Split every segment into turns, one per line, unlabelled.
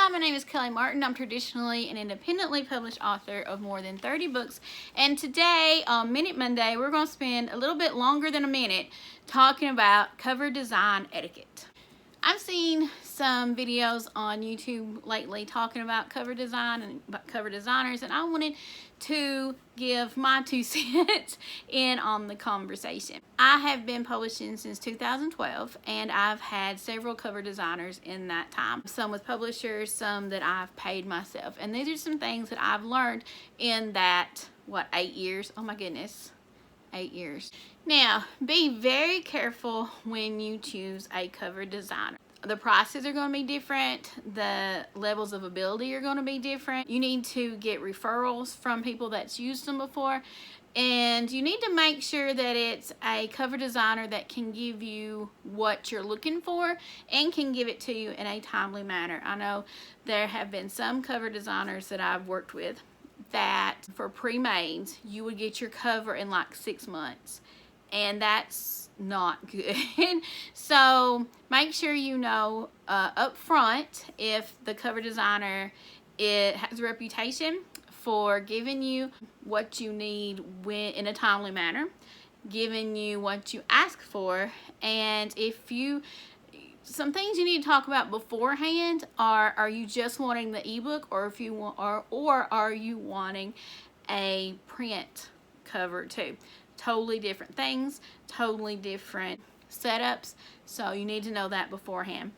Hi, my name is Kelly Martin. I'm traditionally an independently published author of more than 30 books. And today, on Minute Monday, we're going to spend a little bit longer than a minute talking about cover design etiquette. I've seen some videos on YouTube lately talking about cover design and about cover designers, and I wanted to give my 2 cents in on the conversation. I have been publishing since 2012, and I've had several cover designers in that time. Some with publishers, some that I've paid myself. And these are some things that I've learned in that, 8 years? Oh my goodness. 8 years. Now, be very careful when you choose a cover designer. The prices are going to be different. The levels of ability are going to be different. You need to get referrals from people that's used them before. And you need to make sure that it's a cover designer that can give you what you're looking for and can give it to you in a timely manner. I know there have been some cover designers that I've worked with that for pre-mades you would get your cover in like 6 months, and that's not good. So make sure you know up front if the cover designer has a reputation for giving you what you need in a timely manner, giving you what you ask for. And if you some things you need to talk about beforehand are you just wanting the ebook, or if you want, or are you wanting a print cover too? Totally different things, totally different setups. So you need to know that beforehand.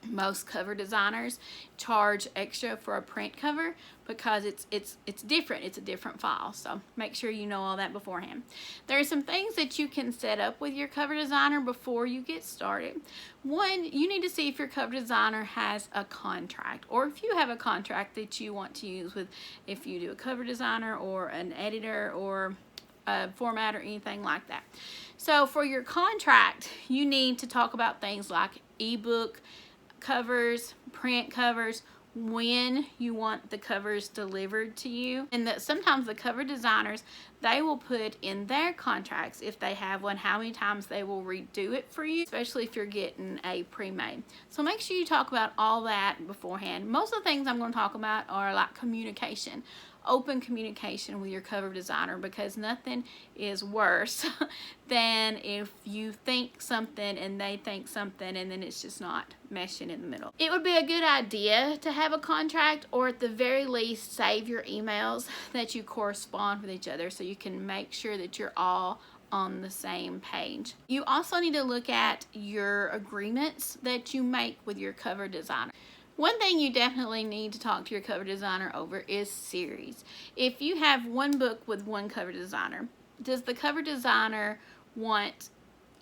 Most cover designers charge extra for a print cover because it's different. It's a different file. So make sure you know all that beforehand. There are some things that you can set up with your cover designer before you get started. One, you need to see if your cover designer has a contract, or if you have a contract that you want to use with, if you do a cover designer or an editor or a format or anything like that. So for your contract, you need to talk about things like ebook covers, print covers, when you want the covers delivered to you. And that sometimes the cover designers, they will put in their contracts, if they have one, how many times they will redo it for you, especially if you're getting a pre-made. So make sure you talk about all that beforehand. Most of the things I'm going to talk about are like communication. Open communication with your cover designer, because nothing is worse than if you think something and they think something and then it's just not meshing in the middle. It would be a good idea to have a contract, or at the very least save your emails that you correspond with each other so you can make sure that you're all on the same page. You also need to look at your agreements that you make with your cover designer. One thing you definitely need to talk to your cover designer over is series. If you have one book with one cover designer, does the cover designer want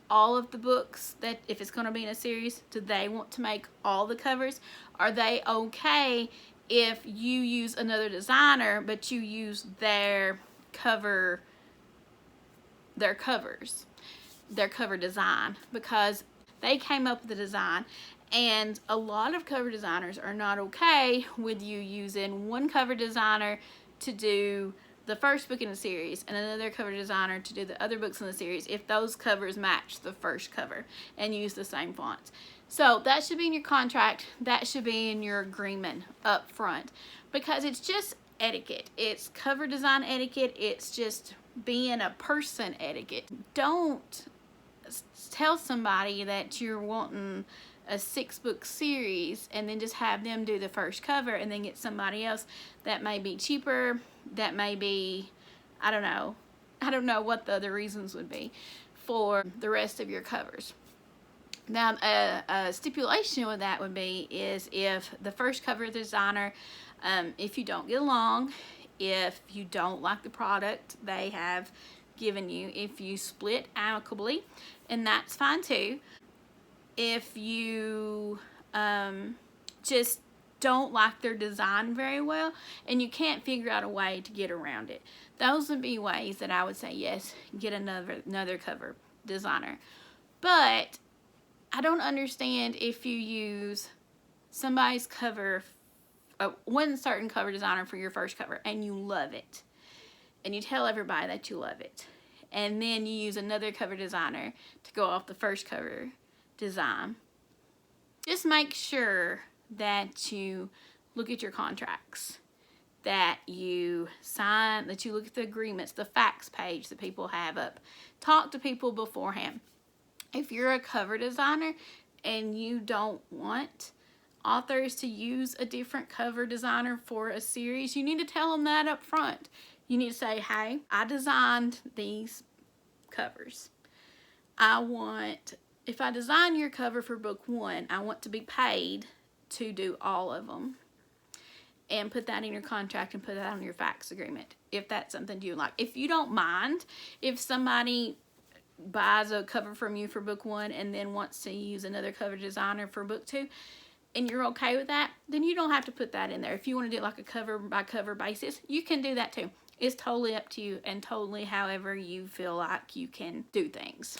all of the books, that if it's going to be in a series, do they want to make all the covers? Are they okay if you use another designer but you use their cover design, because they came up with the design? And a lot of cover designers are not okay with you using one cover designer to do the first book in the series and another cover designer to do the other books in the series if those covers match the first cover and use the same fonts. So that should be in your contract. That should be in your agreement up front, because it's just etiquette. It's cover design etiquette. It's just being a person etiquette. Don't tell somebody that you're wanting a 6-book series and then just have them do the first cover and then get somebody else that may be cheaper, that may be, I don't know what the other reasons would be for the rest of your covers. Now a stipulation with that would be is if the first cover designer, if you don't get along, if you don't like the product they have given you, if you split amicably, and that's fine too. If you just don't like their design very well and you can't figure out a way to get around it, those would be ways that I would say yes, get another cover designer. But I don't understand if you use somebody's cover, one certain cover designer for your first cover, and you love it and you tell everybody that you love it, and then you use another cover designer to go off the first cover design. Just make sure that you look at your contracts, that you sign, that you look at the agreements, the facts page that people have up. Talk to people beforehand. If you're a cover designer and you don't want authors to use a different cover designer for a series, you need to tell them that up front. You need to say, hey, I designed these covers. If I design your cover for book 1, I want to be paid to do all of them. And put that in your contract and put that on your fax agreement if that's something you like. If you don't mind, if somebody buys a cover from you for book 1 and then wants to use another cover designer for book 2, and you're okay with that, then you don't have to put that in there. If you want to do it like a cover by cover basis, you can do that too. It's totally up to you and totally however you feel like you can do things.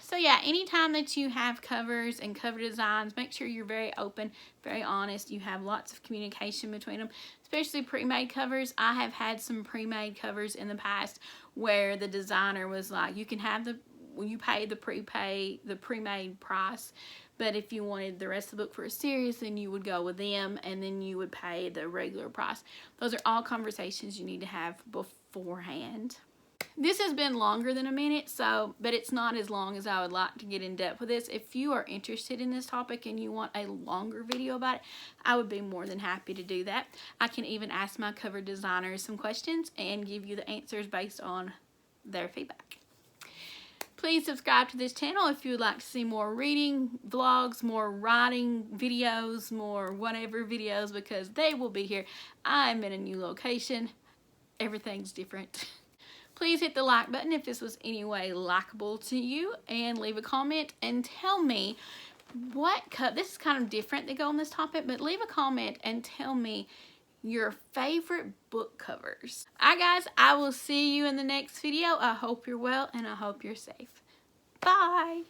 So yeah, anytime that you have covers and cover designs, make sure you're very open, very honest. You have lots of communication between them, especially pre-made covers. I have had some pre-made covers in the past where the designer was like, you can have you pay the pre-made price, but if you wanted the rest of the book for a series, then you would go with them and then you would pay the regular price. Those are all conversations you need to have beforehand. This has been longer than a minute, but it's not as long as I would like to get in depth with this. If you are interested in this topic and you want a longer video about it, I would be more than happy to do that. I can even ask my cover designers some questions and give you the answers based on their feedback. Please subscribe to this channel if you would like to see more reading vlogs, more writing videos, more whatever videos, because they will be here. I'm in a new location. Everything's different. Please hit the like button if this was any way likable to you, and leave a comment and tell me this is kind of different to go on this topic, but leave a comment and tell me your favorite book covers. Alright guys, I will see you in the next video. I hope you're well and I hope you're safe. Bye!